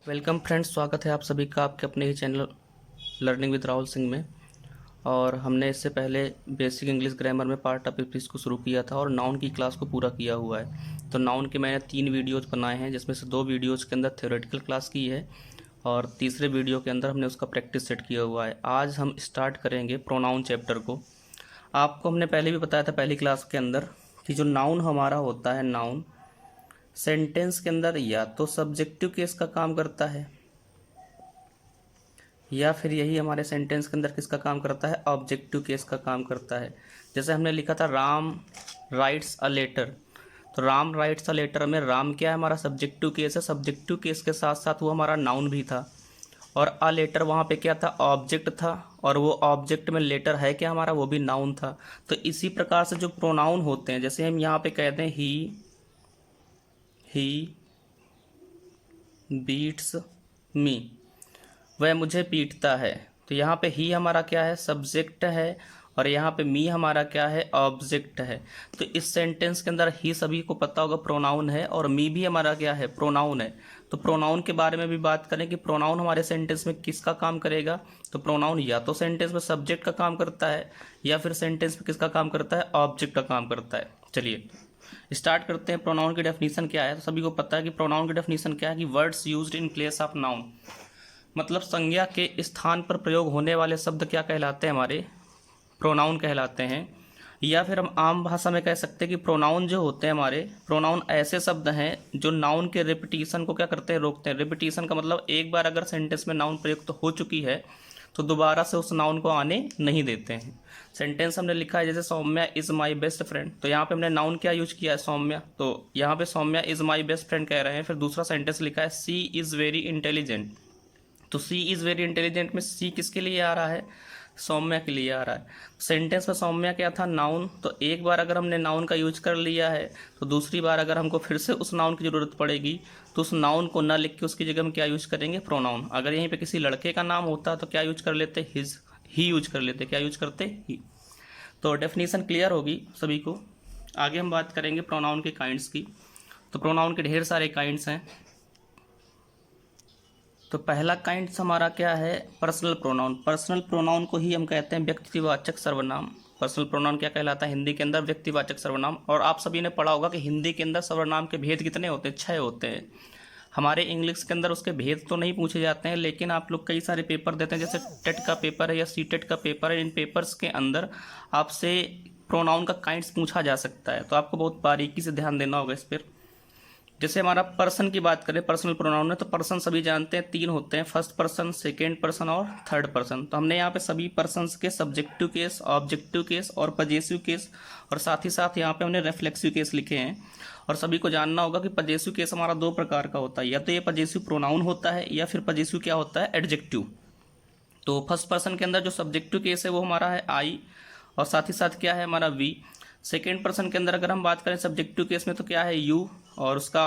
Welcome friends, स्वागत है आप सभी का आपके अपने ही channel learning with Rahul Singh में। और हमने इससे पहले बेसिक इंग्लिश ग्रामर में पार्ट ऑफ इंग्लिश को शुरू किया था और नाउन की क्लास को पूरा किया हुआ है। तो नाउन के मैंने 3 वीडियोज़ बनाए हैं, जिसमें से 2 वीडियोज़ के अंदर थ्योरेटिकल क्लास की है और तीसरे वीडियो के अंदर हमने उसका प्रैक्टिस सेट किया हुआ है। आज हम स्टार्ट करेंगे प्रोनाउन चैप्टर को। आपको हमने पहले भी बताया था पहली क्लास के अंदर कि जो नाउन हमारा होता है, नाउन सेंटेंस के अंदर या तो सब्जेक्टिव केस का काम करता है या फिर यही हमारे सेंटेंस के अंदर किसका काम करता है, ऑब्जेक्टिव केस का काम करता है। जैसे हमने लिखा था राम राइट्स अ लेटर, तो राम राइट्स अ लेटर में राम क्या है, हमारा सब्जेक्टिव केस है। सब्जेक्टिव केस के साथ साथ वो हमारा नाउन भी था और अ लेटर वहाँ पे क्या था, ऑब्जेक्ट था, और वो ऑब्जेक्ट में लेटर है क्या हमारा, वो भी नाउन था। तो इसी प्रकार से जो प्रोनाउन होते हैं, जैसे हम यहाँ पे कहते हैं ही बीट्स मी, वह मुझे पीटता है। तो यहाँ पे ही हमारा क्या है, सब्जेक्ट है, और यहाँ पे मी हमारा क्या है, ऑब्जेक्ट है। तो इस सेंटेंस के अंदर ही सभी को पता होगा प्रोनाउन है, और मी भी हमारा क्या है, प्रोनाउन है। तो प्रोनाउन के बारे में भी बात करें कि प्रोनाउन हमारे सेंटेंस में किसका काम करेगा। तो प्रोनाउन या तो सेंटेंस में सब्जेक्ट का काम करता है या फिर सेंटेंस में किसका काम करता है, ऑब्जेक्ट का काम करता है। चलिए स्टार्ट करते हैं। प्रोनाउन की डेफिनेशन क्या है, तो सभी को पता है कि प्रोनाउन की डेफिनेशन क्या है कि words used in place of noun, मतलब संज्ञा के स्थान पर प्रयोग होने वाले शब्द क्या कहलाते हैं, हमारे प्रोनाउन कहलाते हैं। या फिर हम आम भाषा में कह सकते हैं कि प्रोनाउन जो होते हैं हमारे, प्रोनाउन ऐसे शब्द हैं जो नाउन के रिपीटिशन को क्या करते हैं, रोकते हैं। रिपीटिशन का मतलब एक बार अगर सेंटेंस में नाउन प्रयुक्त हो चुकी है तो दोबारा से उस नाउन को आने नहीं देते हैं। सेंटेंस हमने लिखा है जैसे Saumya is my best friend, तो यहाँ पे हमने नाउन क्या यूज किया है, सौम्या। तो यहाँ पे Saumya is my best friend कह रहे हैं। फिर दूसरा सेंटेंस लिखा है सी इज़ वेरी इंटेलिजेंट, तो सी इज़ वेरी इंटेलिजेंट में सी किसके लिए आ रहा है, सौम्या के लिए आ रहा है। सेंटेंस में सौम्या क्या था, नाउन। तो एक बार अगर हमने नाउन का यूज कर लिया है तो दूसरी बार अगर हमको फिर से उस नाउन की ज़रूरत पड़ेगी तो उस नाउन को ना लिख के उसकी जगह हम क्या यूज करेंगे, प्रोनाउन। अगर यहीं पे किसी लड़के का नाम होता तो क्या यूज कर लेते, हिज, ही यूज कर लेते। क्या यूज करते, ही। तो डेफिनेशन क्लियर होगी सभी को। आगे हम बात करेंगे प्रोनाउन के काइंड्स की। तो प्रोनाउन के ढेर सारे काइंड्स हैं। तो पहला काइंड हमारा क्या है, पर्सनल प्रोनाउन। पर्सनल प्रोनाउन को ही हम कहते हैं व्यक्तिवाचक सर्वनाम। पर्सनल प्रोनाउन क्या कहलाता है हिंदी के अंदर, व्यक्तिवाचक सर्वनाम। और आप सभी ने पढ़ा होगा कि हिंदी के अंदर सर्वनाम के भेद कितने होते हैं, 6 होते हैं। हमारे इंग्लिश के अंदर उसके भेद तो नहीं पूछे जाते हैं, लेकिन आप लोग कई सारे पेपर देते हैं, जैसे टेट का पेपर है या सी टेट का पेपर है। इन पेपर्स के अंदर आपसे प्रोनाउन का काइंड्स पूछा जा सकता है, तो आपको बहुत बारीकी से ध्यान देना होगा इस पर। जैसे हमारा पर्सन की बात करें, पर्सनल प्रोनाउन में, तो पर्सन सभी जानते हैं 3 होते हैं, फर्स्ट पर्सन, सेकेंड पर्सन और थर्ड पर्सन। तो हमने यहाँ पे सभी पर्सन्स के सब्जेक्टिव केस, ऑब्जेक्टिव केस और पजेसिव केस, और साथ ही साथ यहाँ पे हमने रिफ्लेक्सिव केस लिखे हैं। और सभी को जानना होगा कि पजेसिव केस हमारा 2 प्रकार का होता है, या तो ये पजेसिव प्रोनाउन होता है या फिर पजेसिव क्या होता है, एडजेक्टिव। तो फर्स्ट पर्सन के अंदर जो सब्जेक्टिव केस है वो हमारा है आई, और साथ ही साथ क्या है हमारा वी। सेकेंड पर्सन के अंदर अगर हम बात करें सब्जेक्टिव केस में तो क्या है, यू, और उसका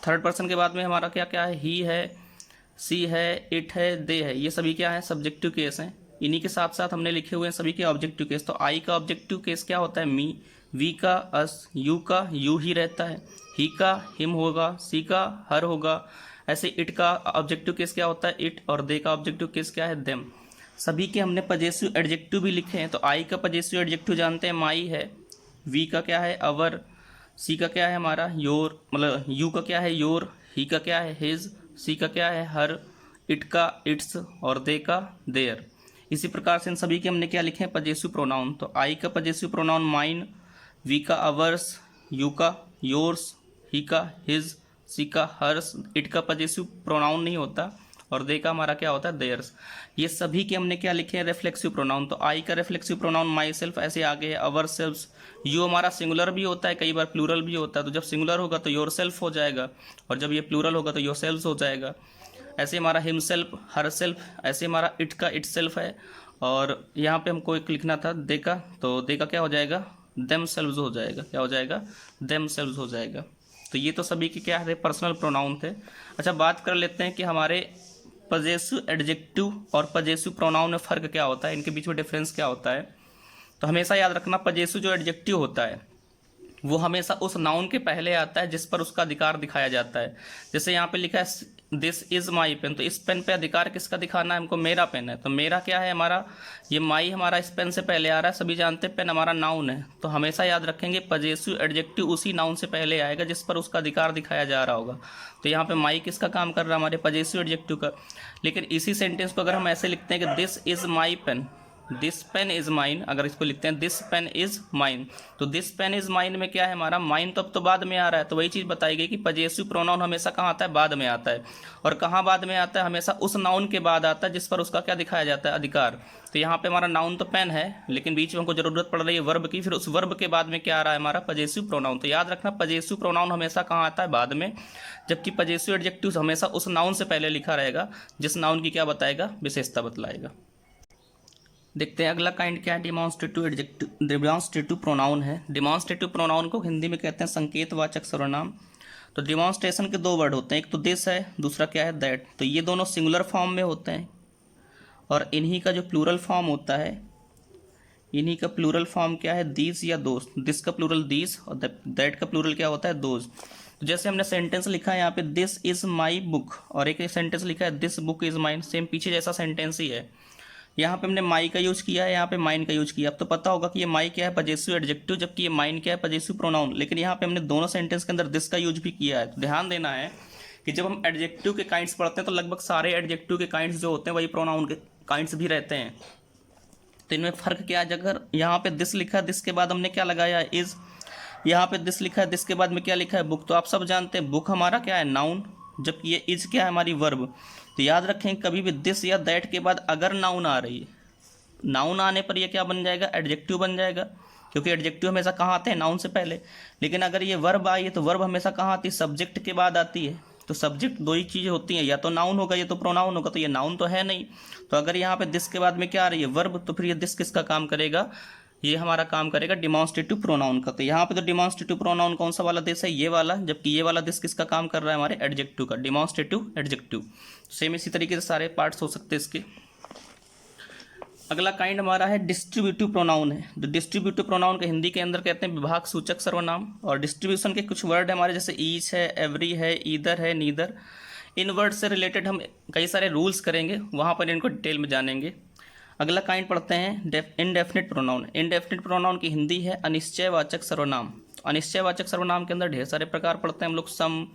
थर्ड पर्सन के बाद में हमारा क्या क्या है, ही है, सी है, इट है, दे है। ये सभी क्या है, सब्जेक्टिव केस हैं। इन्हीं के साथ साथ हमने लिखे हुए हैं सभी के ऑब्जेक्टिव केस। तो आई का ऑब्जेक्टिव केस क्या होता है, मी। वी का अस, यू का यू ही रहता है, ही का हिम होगा, सी का हर होगा। ऐसे इट का ऑब्जेक्टिव केस क्या होता है, इट, और दे का ऑब्जेक्टिव केस क्या है, देम। सभी के हमने पजेसिव एडजेक्टिव भी लिखे हैं। तो आई का पजेसिव एडजेक्टिव जानते हैं, माई है। वी का क्या है, अवर। सी का क्या है हमारा, योर, मतलब यू का क्या है, योर। ही का क्या है, हिज। सी का क्या है, हर। इट का इट्स, और दे का देयर। इसी प्रकार से इन सभी के हमने क्या लिखे हैं, पजेसिव प्रोनाउन। तो आई का पजेसिव प्रोनाउन माइन, वी का अवर्स, यू का योर्स, ही का हिज, सी का हर्स। इट का पजेसिव प्रोनाउन नहीं होता, और दे का हमारा क्या होता है, देयर्स। ये सभी के हमने क्या लिखे हैं, रिफ्लेक्सिव प्रोनाउन। तो आई का रिफ्लेक्सिव प्रोनाउन माई सेल्फ, ऐसे आगे है अवर सेल्फ्स। यू हमारा सिंगुलर भी होता है, कई बार प्लूरल भी होता है। तो जब सिंगुलर होगा तो योर सेल्फ हो जाएगा, और जब ये प्लूरल होगा तो योर सेल्फ्स हो जाएगा। ऐसे हमारा हिम सेल्फ, हर सेल्फ। ऐसे हमारा इट का इट सेल्फ है। और यहाँ पे हमको एक लिखना था दे का, तो दे का क्या हो जाएगा, देम सेल्व्स हो जाएगा। क्या हो जाएगा, देम सेल्व्स हो जाएगा। तो ये तो सभी के क्या है, पर्सनल प्रोनाउन थे। अच्छा, बात कर लेते हैं कि हमारे पजेसिव एडजेक्टिव और पजेसिव प्रोनाउन में फ़र्क क्या होता है, इनके बीच में डिफरेंस क्या होता है। तो हमेशा याद रखना, पजेसिव जो एडजेक्टिव होता है वो हमेशा उस नाउन के पहले आता है जिस पर उसका अधिकार दिखाया जाता है। जैसे यहाँ पे लिखा है दिस इज माई पेन, तो इस पेन पे अधिकार किसका दिखाना है हमको, मेरा पेन है। तो मेरा क्या है, हमारा ये माई हमारा इस पेन से पहले आ रहा है, सभी जानते हैं पेन हमारा नाउन है, तो हमेशा याद रखेंगे पजेसिव एडजेक्टिव उसी नाउन से पहले आएगा जिस पर उसका अधिकार दिखाया जा रहा होगा। तो यहाँ पे माई किसका काम कर रहा है, हमारे पजेसिव एडजेक्टिव का। लेकिन इसी सेंटेंस को अगर हम ऐसे लिखते हैं कि this is my pen, this pen is mine, अगर इसको लिखते हैं दिस पेन इज माइन, तो दिस पेन इज माइन में क्या है हमारा, माइन तो अब तो बाद में आ रहा है, तो वही चीज़ बताई गई कि पजेसिव प्रोनाउन हमेशा कहाँ आता है, बाद में आता है। और कहाँ बाद में आता है, हमेशा उस नाउन के बाद आता है जिस पर उसका क्या दिखाया जाता है, अधिकार। तो यहाँ पे हमारा नाउन तो पेन है, लेकिन बीच में हमको जरूरत पड़ रही है वर्ब की, फिर उस वर्ब के बाद में क्या आ रहा है हमारा, पजेसिव प्रोनाउन। तो याद रखना पजेसिव प्रोनाउन हमेशा कहाँ आता है, बाद में, जबकि पजेसिव एडजेक्टिव हमेशा उस नाउन से पहले लिखा रहेगा जिस नाउन की क्या बताएगा, विशेषता बतलाएगा। देखते हैं अगला काइंड क्या है, डिमॉन्स्ट्रेटिव एडजेक्टिव, डिमॉन्स्ट्रेटिव प्रोनाउन है। डिमॉन्स्ट्रेटिव प्रोनाउन को हिंदी में कहते हैं संकेतवाचक सर्वनाम। तो डिमॉन्स्ट्रेशन के दो वर्ड होते हैं, एक तो दिस है, दूसरा क्या है, दैट। तो ये दोनों सिंगुलर फॉर्म में होते हैं, और इन्हीं का जो प्लूरल फॉर्म होता है, इन्हीं का प्लूरल फॉर्म क्या है, दीज या दोज। दिस का प्लूरल दीज और दैट का प्लूरल क्या होता है, दोज। तो जैसे हमने सेंटेंस लिखा है यहाँ पे दिस इज माई बुक, और एक सेंटेंस लिखा है this book is mine, same पीछे जैसा सेंटेंस ही है। यहाँ पे हमने माई का यूज किया है, यहाँ पे माइन का यूज किया। अब तो पता होगा कि ये माई क्या है, पजेसिव एडजेक्टिव, जबकि ये माइन क्या है, पजेसिव प्रोनाउन। लेकिन यहाँ पे हमने दोनों सेंटेंस के अंदर दिस का यूज भी किया है। तो ध्यान देना है कि जब हम एडजेक्टिव के काइंड्स पढ़ते हैं तो लगभग सारे एडजेक्टिव के काइंड्स जो होते हैं वही प्रोनाउन के काइंड्स भी रहते हैं। तो इनमें फ़र्क क्या है, अगर यहाँ पे दिस लिखा है, दिस के बाद हमने क्या लगाया है, इज़। यहाँ पे दिस लिखा है, दिस के बाद में क्या लिखा है, बुक। तो आप सब जानते हैं बुक हमारा क्या है, नाउन, जबकि ये इज़ क्या है, हमारी वर्ब। तो याद रखें कभी भी दिस या दैट के बाद अगर नाउन आ रही है, नाउन आने पर ये क्या बन जाएगा, एडजेक्टिव बन जाएगा, क्योंकि एडजेक्टिव हमेशा कहाँ आते हैं, नाउन से पहले। लेकिन अगर ये वर्ब आई है तो वर्ब हमेशा कहाँ आती है, सब्जेक्ट के बाद आती है। तो सब्जेक्ट दो ही चीज़ें होती हैं, या तो नाउन होगा या तो प्रोनाउन होगा। तो ये नाउन तो है नहीं, तो अगर यहाँ पे दिस के बाद में क्या आ रही है, वर्ब, तो फिर ये दिस किसका काम करेगा, ये हमारा काम करेगा डिमॉन्स्ट्रेटिव प्रोनाउन का। तो यहाँ पे तो डिमॉन्स्ट्रेटिव प्रोनाउन कौन सा वाला दिस है, ये वाला, जबकि ये वाला दिस किसका काम कर रहा है, हमारे एडजेक्टिव का, डिमॉन्स्ट्रेटिव एडजेक्टिव। सेम इसी तरीके से सारे पार्ट्स हो सकते हैं इसके। अगला काइंड हमारा है डिस्ट्रीब्यूटिव प्रोनाउन है। तो डिस्ट्रीब्यूटिव प्रोनाउन को हिंदी के अंदर कहते हैं विभाग सूचक सर्वनाम। और डिस्ट्रीब्यूशन के कुछ वर्ड हमारे जैसे ईच है, एवरी है, ईदर है, नीदर। इन वर्ड से रिलेटेड हम कई सारे रूल्स करेंगे, वहाँ पर इनको डिटेल में जानेंगे। अगला काइंड पढ़ते हैं इनडेफिनिट प्रोनाउन। इनडेफिनिट प्रोनाउन की हिंदी है अनिश्चयवाचक सर्वनाम। अनिश्चयवाचक सर्वनाम के अंदर ढेर सारे प्रकार पढ़ते हैं हम लोग, सम,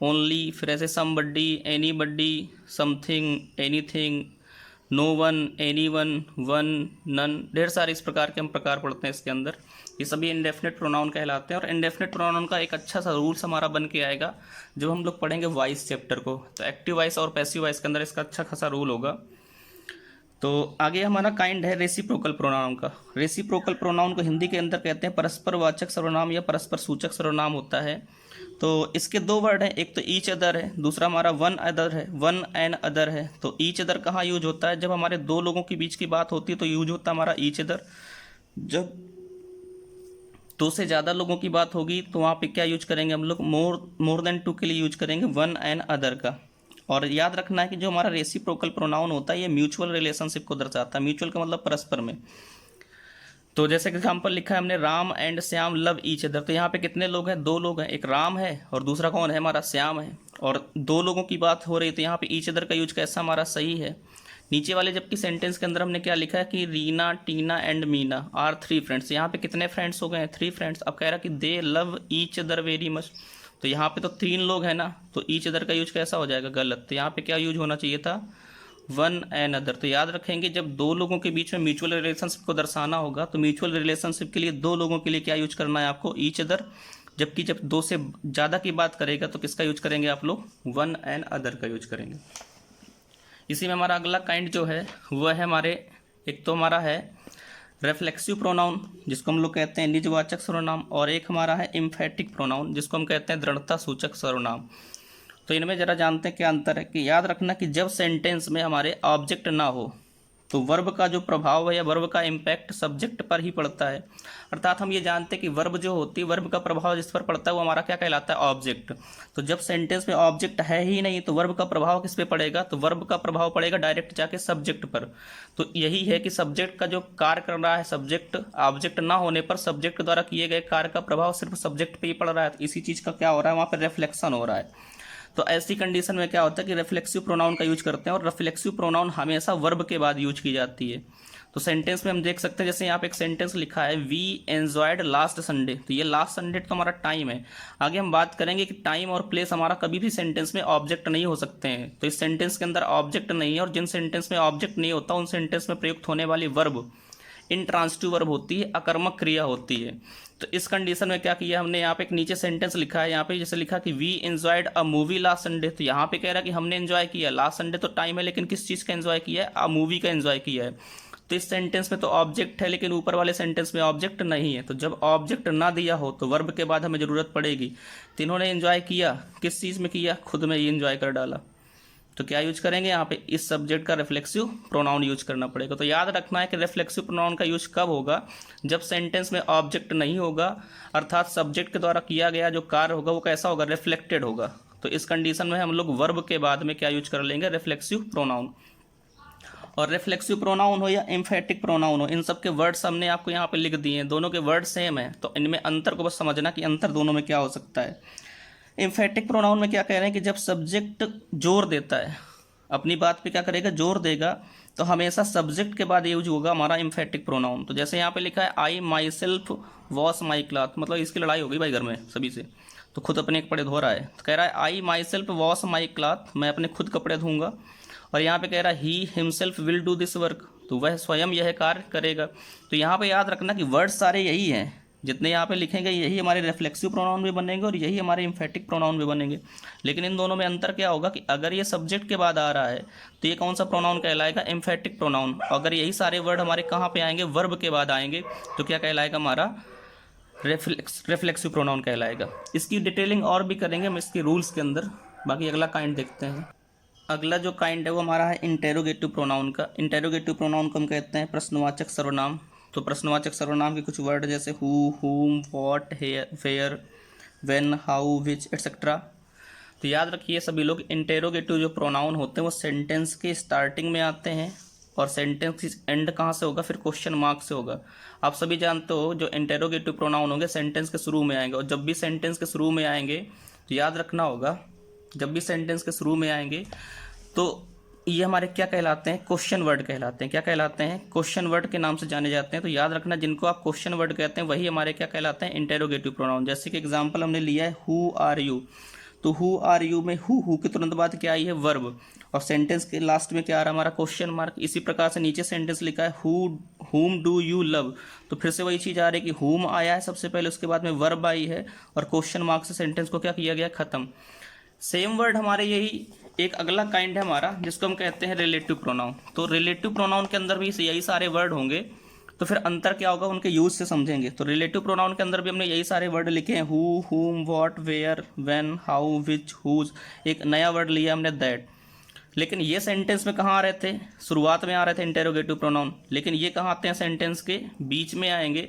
ओनली, फिर ऐसे somebody, anybody, something, anything, no one, any one, one, none, ढेर सारे इस प्रकार के हम प्रकार पढ़ते हैं इसके अंदर। ये सभी इंडेफिनिट प्रोनाउन कहलाते हैं। और इंडेफिनिट प्रोनाउन का एक अच्छा सा रूल्स हमारा बन के आएगा जब हम लोग पढ़ेंगे वॉइस चैप्टर को। तो एक्टिव वॉइस और पैसिव वॉइस के अंदर इसका अच्छा खासा रूल होगा। तो आगे हमारा काइंड है रेसिप्रोकल प्रोनाउन का। रेसिप्रोकल प्रोनाउन को हिंदी के अंदर कहते हैं परस्पर वाचक सर्वनाम या परस्पर सूचक सर्वनाम होता है। तो इसके दो वर्ड हैं, एक तो ईच अदर है, दूसरा हमारा वन अदर है, वन एन अदर है। तो ईच अदर कहाँ यूज होता है, जब हमारे दो लोगों के बीच की बात होती है तो यूज होता है हमारा ईच अदर। जब दो से ज़्यादा लोगों की बात होगी तो वहाँ पे क्या यूज करेंगे हम लोग, मोर देन टू के लिए यूज करेंगे वन एन अदर का। और याद रखना है कि जो हमारा रेसिप्रोकल प्रोनाउन होता है ये म्यूचुअल रिलेशनशिप को दर्शाता है। म्यूचुअल का मतलब परस्पर में। तो जैसे एग्जाम्पल लिखा है हमने, Ram and Shyam love each other. तो यहाँ पे कितने लोग हैं, दो लोग हैं, एक राम है और दूसरा कौन है, हमारा श्याम है। और दो लोगों की बात हो रही है तो यहाँ पे ईच अदर का यूज कैसा हमारा सही है। नीचे वाले जबकि सेंटेंस के अंदर हमने क्या लिखा है कि Reena, Tina and Meena are three friends. यहाँ पे कितने फ्रेंड्स हो गए हैं, थ्री फ्रेंड्स। अब कह रहा कि दे love each other very much. तो यहाँ पे तो तीन लोग हैं ना, तो ईच अदर का यूज कैसा हो जाएगा, गलत। तो यहाँ पे क्या यूज होना चाहिए था, वन एन अदर। तो याद रखेंगे जब दो लोगों के बीच में म्यूचुअल रिलेशनशिप को दर्शाना होगा तो म्यूचुअल रिलेशनशिप के लिए दो लोगों के लिए क्या यूज करना है आपको, ईच अदर। जबकि जब दो से ज़्यादा की बात करेगा तो किसका यूज करेंगे आप लोग, वन एन अदर का यूज करेंगे। इसी में हमारा अगला काइंड जो है वह है हमारे, एक तो हमारा है रेफ्लेक्सिव प्रोनाउन जिसको हम लोग कहते हैं निजवाचक सर्वनाम, और एक हमारा है इम्फेटिक प्रोनाउन जिसको हम कहते हैं दृढ़ता सूचक सर्वनाम। तो इनमें ज़रा जानते हैं क्या अंतर है। कि याद रखना कि जब सेंटेंस में हमारे ऑब्जेक्ट ना हो तो वर्ब का जो प्रभाव है या वर्ब का इम्पैक्ट सब्जेक्ट पर ही पड़ता है। अर्थात हम ये जानते हैं कि वर्ब जो होती है, वर्ब का प्रभाव जिस पर पड़ता है वो हमारा क्या कहलाता है, ऑब्जेक्ट। तो जब सेंटेंस में ऑब्जेक्ट है ही नहीं तो वर्ब का प्रभाव किस पे पड़ेगा, तो वर्ब का प्रभाव पड़ेगा डायरेक्ट जाके सब्जेक्ट पर। तो यही है कि सब्जेक्ट का जो कार्य कर रहा है, सब्जेक्ट ऑब्जेक्ट ना होने पर सब्जेक्ट द्वारा किए गए कार्य का प्रभाव सिर्फ सब्जेक्ट पर ही पड़ रहा है। तो इसी चीज़ का क्या हो रहा है, वहाँ पर रिफ्लेक्शन हो रहा है। तो ऐसी कंडीशन में क्या होता है कि रिफ्लेक्सिव प्रोनाउन का यूज करते हैं, और रिफ्लेक्सिव प्रोनाउन हमेशा वर्ब के बाद यूज की जाती है। तो सेंटेंस में हम देख सकते हैं, जैसे यहाँ पे एक सेंटेंस लिखा है वी एंजॉयड लास्ट संडे, तो ये लास्ट संडे तो हमारा टाइम है। आगे हम बात करेंगे कि टाइम और प्लेस हमारा कभी भी सेंटेंस में ऑब्जेक्ट नहीं हो सकते हैं, तो इस सेंटेंस के अंदर ऑब्जेक्ट नहीं है, और जिन सेंटेंस में ऑब्जेक्ट नहीं होता उन सेंटेंस में प्रयुक्त होने वाली वर्ब इंट्रांसिटिव वर्ब होती है, अकर्मक क्रिया होती है। तो इस कंडीशन में क्या किया हमने, यहाँ पे एक नीचे सेंटेंस लिखा है, यहाँ पे जैसे लिखा कि we enjoyed a movie last Sunday, तो यहाँ पे कह रहा है कि हमने एंजॉय किया, लास्ट संडे तो टाइम है लेकिन किस चीज़ का एंजॉय किया है, अ मूवी का एंजॉय किया है। तो इस सेंटेंस में तो ऑब्जेक्ट है लेकिन ऊपर वाले सेंटेंस में ऑब्जेक्ट नहीं है, तो जब ऑब्जेक्ट ना दिया हो तो वर्ब के बाद हमें ज़रूरत पड़ेगी। तो इन्होंने एंजॉय किया, किस चीज़ में किया, खुद में ही एंजॉय कर डाला, तो क्या यूज करेंगे यहाँ पे, इस सब्जेक्ट का रिफ्लेक्सिव प्रोनाउन यूज करना पड़ेगा। तो याद रखना है कि रिफ्लेक्सिव प्रोनाउन का यूज कब होगा, जब सेंटेंस में ऑब्जेक्ट नहीं होगा, अर्थात सब्जेक्ट के द्वारा किया गया जो कार्य होगा वो कैसा होगा, रिफ्लेक्टेड होगा। तो इस कंडीशन में हम लोग वर्ब के बाद में क्या यूज कर लेंगे, रिफ्लेक्सिव प्रोनाउन। और रिफ्लेक्सिव प्रोनाउन हो या एम्फेटिक प्रोनाउन हो, इन सब के वर्ड्स हमने आपको यहाँ पे लिख दिए हैं, दोनों के वर्ड सेम है, तो इनमें अंतर को बस समझना कि अंतर दोनों में क्या हो सकता है। एम्फेटिक प्रोनाउन में क्या कह रहे हैं कि जब सब्जेक्ट जोर देता है, अपनी बात पे क्या करेगा, जोर देगा, तो हमेशा सब्जेक्ट के बाद यूज होगा हमारा एम्फेटिक प्रोनाउन। तो जैसे यहाँ पे लिखा है I myself wash my cloth, मतलब इसकी लड़ाई हो गई भाई घर में सभी से, तो खुद अपने कपड़े धो रहा है, तो कह रहा है I myself wash my cloth, मैं अपने खुद कपड़े धोऊंगा। और यहाँ पे कह रहा है he himself will do this work, तो वह स्वयं यह कार्य करेगा। तो यहाँ पे याद रखना कि वर्ड सारे यही हैं, जितने यहाँ पे लिखेंगे यही हमारे रिफ्लेक्सिव प्रोनाउन भी बनेंगे और यही हमारे एम्फेटिक प्रोनाउन भी बनेंगे। लेकिन इन दोनों में अंतर क्या होगा कि अगर ये सब्जेक्ट के बाद आ रहा है तो ये कौन सा प्रोनाउन कहलाएगा, एम्फेटिक प्रोनाउन। अगर यही सारे वर्ड हमारे कहाँ पे आएंगे, वर्ब के बाद आएंगे, तो क्या कहलाएगा, हमारा रिफ्लेक्सिव प्रोनाउन कहलाएगा। इसकी डिटेलिंग और भी करेंगे हम इसके रूल्स के अंदर। बाकी अगला काइंड देखते हैं। अगला जो काइंड है वो हमारा है इंटेरोगेटिव प्रोनाउन का। इंटेरोगेटिव प्रोनाउन को हम कहते हैं प्रश्नवाचक सर्वनाम। तो प्रश्नवाचक सर्वनाम के कुछ वर्ड जैसे who, whom, what, where, when, how, which etcetera. तो याद रखिए सभी लोग, इंटेरोगेटिव जो प्रोनाउन होते हैं वो सेंटेंस के स्टार्टिंग में आते हैं, और सेंटेंस की एंड कहाँ से होगा, फिर क्वेश्चन मार्क से होगा। आप सभी जानते हो जो इंटेरोगेटिव प्रोनाउन होंगे सेंटेंस के शुरू में आएंगे, और जब भी सेंटेंस के शुरू में आएंगे तो याद रखना होगा, जब भी सेंटेंस के शुरू में आएंगे तो ये हमारे क्या कहलाते हैं, क्वेश्चन वर्ड कहलाते हैं। क्या कहलाते हैं, क्वेश्चन वर्ड के नाम से जाने जाते हैं। तो याद रखना, जिनको आप क्वेश्चन वर्ड कहते हैं वही हमारे क्या कहलाते हैं, इंटेरोगेटिव प्रोनाउन। जैसे कि एग्जांपल हमने लिया है हु आर यू, तो हु आर यू में हु के तुरंत बाद क्या आई है, वर्ब, और सेंटेंस के लास्ट में क्या आ रहा है, हमारा क्वेश्चन मार्क। इसी प्रकार से नीचे सेंटेंस लिखा है हुम डू यू लव, तो फिर से वही चीज़ आ रही है कि हुम आया है सबसे पहले, उसके बाद में वर्ब आई है, और क्वेश्चन मार्क से सेंटेंस को क्या किया गया, खत्म। सेम वर्ड हमारे यही एक अगला काइंड है हमारा, जिसको हम कहते हैं रिलेटिव प्रोनाउन। तो रिलेटिव प्रोनाउन के अंदर भी यही सारे वर्ड होंगे, तो फिर अंतर क्या होगा उनके यूज से समझेंगे। तो रिलेटिव प्रोनाउन के अंदर भी हमने यही सारे वर्ड लिखे हैं, who, whom, what, where, when, how, which, whose. एक नया वर्ड लिया हमने दैट। लेकिन ये सेंटेंस में कहाँ आ रहे थे, शुरुआत में आ रहे थे इंटेरोगेटिव प्रोनाउन, लेकिन ये कहाँ आते हैं, सेंटेंस के बीच में आएंगे।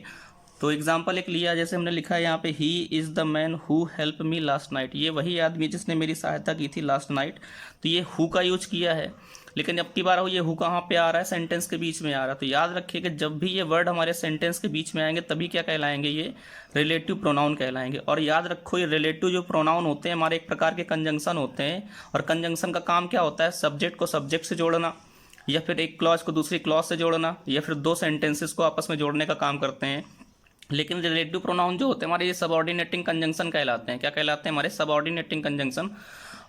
तो एग्जाम्पल एक लिया, जैसे हमने लिखा है यहाँ पे he is the man who help me last night, ये वही आदमी जिसने मेरी सहायता की थी लास्ट नाइट। तो ये हु का यूज किया है, लेकिन अब की बार ये हु कहाँ पे आ रहा है, सेंटेंस के बीच में आ रहा है। तो याद रखिए कि जब भी ये वर्ड हमारे सेंटेंस के बीच में आएंगे तभी क्या कहलाएंगे, ये रिलेटिव प्रोनाउन कहलाएंगे। और याद रखो, ये रिलेटिव जो प्रोनाउन होते हैं हमारे एक प्रकार के कंजंक्शन होते हैं, और कंजंक्शन का काम क्या होता है, सब्जेक्ट को सब्जेक्ट से जोड़ना, या फिर एक क्लॉज को दूसरी क्लॉज से जोड़ना, या फिर दो सेंटेंसेस को आपस में जोड़ने का काम करते हैं। लेकिन रिलेटिव प्रोनाउन जो होते हैं हमारे, ये सबऑर्डिनेटिंग कंजंक्शन कहलाते हैं। क्या कहलाते हैं, हमारे सबऑर्डिनेटिंग कंजंक्शन।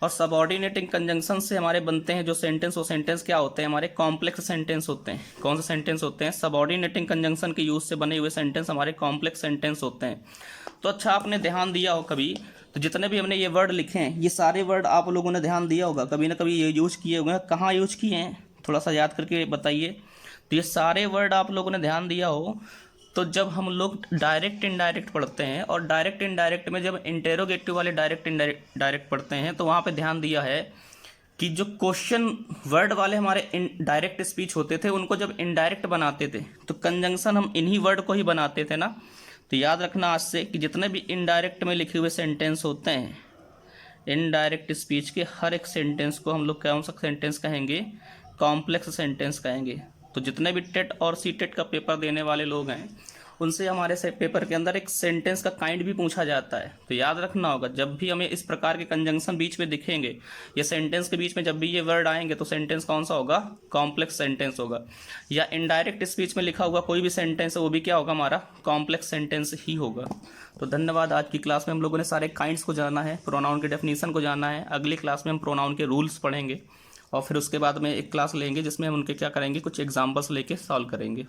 और सबऑर्डिनेटिंग कंजंक्शन से हमारे बनते हैं जो सेंटेंस, वो सेंटेंस क्या होते हैं, हमारे कॉम्प्लेक्स सेंटेंस होते हैं। कौन से सेंटेंस होते हैं, सबऑर्डिनेटिंग कंजंक्शन के यूज से बने हुए सेंटेंस हमारे कॉम्प्लेक्स सेंटेंस होते हैं। तो अच्छा, आपने ध्यान दिया हो कभी, तो जितने भी हमने ये वर्ड लिखे हैं ये सारे वर्ड आप लोगों ने ध्यान दिया होगा, कभी ना कभी ये यूज किए होंगे। कहाँ यूज किए हैं, थोड़ा सा याद करके बताइए। तो ये सारे वर्ड आप लोगों ने ध्यान दिया हो, तो जब हम लोग डायरेक्ट इनडायरेक्ट पढ़ते हैं, और डायरेक्ट इनडायरेक्ट में जब इंटेरोगेटिव वाले डायरेक्ट इनडायरेक्ट पढ़ते हैं, तो वहाँ पे ध्यान दिया है कि जो क्वेश्चन वर्ड वाले हमारे डायरेक्ट स्पीच होते थे उनको जब इनडायरेक्ट बनाते थे तो कंजंक्शन हम इन्हीं वर्ड को ही बनाते थे ना। तो याद रखना आज से कि जितने भी इनडायरेक्ट में लिखे हुए सेंटेंस होते हैं, इनडायरेक्ट स्पीच के हर एक सेंटेंस को हम लोग कौन सा सेंटेंस कहेंगे, कॉम्प्लेक्स सेंटेंस कहेंगे। तो जितने भी टेट और सी टेट का पेपर देने वाले लोग हैं उनसे हमारे से पेपर के अंदर एक सेंटेंस का काइंड भी पूछा जाता है। तो याद रखना होगा, जब भी हमें इस प्रकार के कंजंक्शन बीच में दिखेंगे या सेंटेंस के बीच में जब भी ये वर्ड आएंगे तो सेंटेंस कौन सा होगा, कॉम्प्लेक्स सेंटेंस होगा। या इनडायरेक्ट स्पीच में लिखा हुआ कोई भी सेंटेंस है वो भी क्या होगा, हमारा कॉम्प्लेक्स सेंटेंस ही होगा। तो धन्यवाद। आज की क्लास में हम लोगों ने सारे काइंड्स को जाना है, प्रोनाउन के डेफिनेशन को जाना है। अगली क्लास में हम प्रोनाउन के रूल्स पढ़ेंगे और फिर उसके बाद में एक क्लास लेंगे जिसमें हम उनके क्या करेंगे, कुछ एग्जाम्पल्स लेके सॉल्व करेंगे।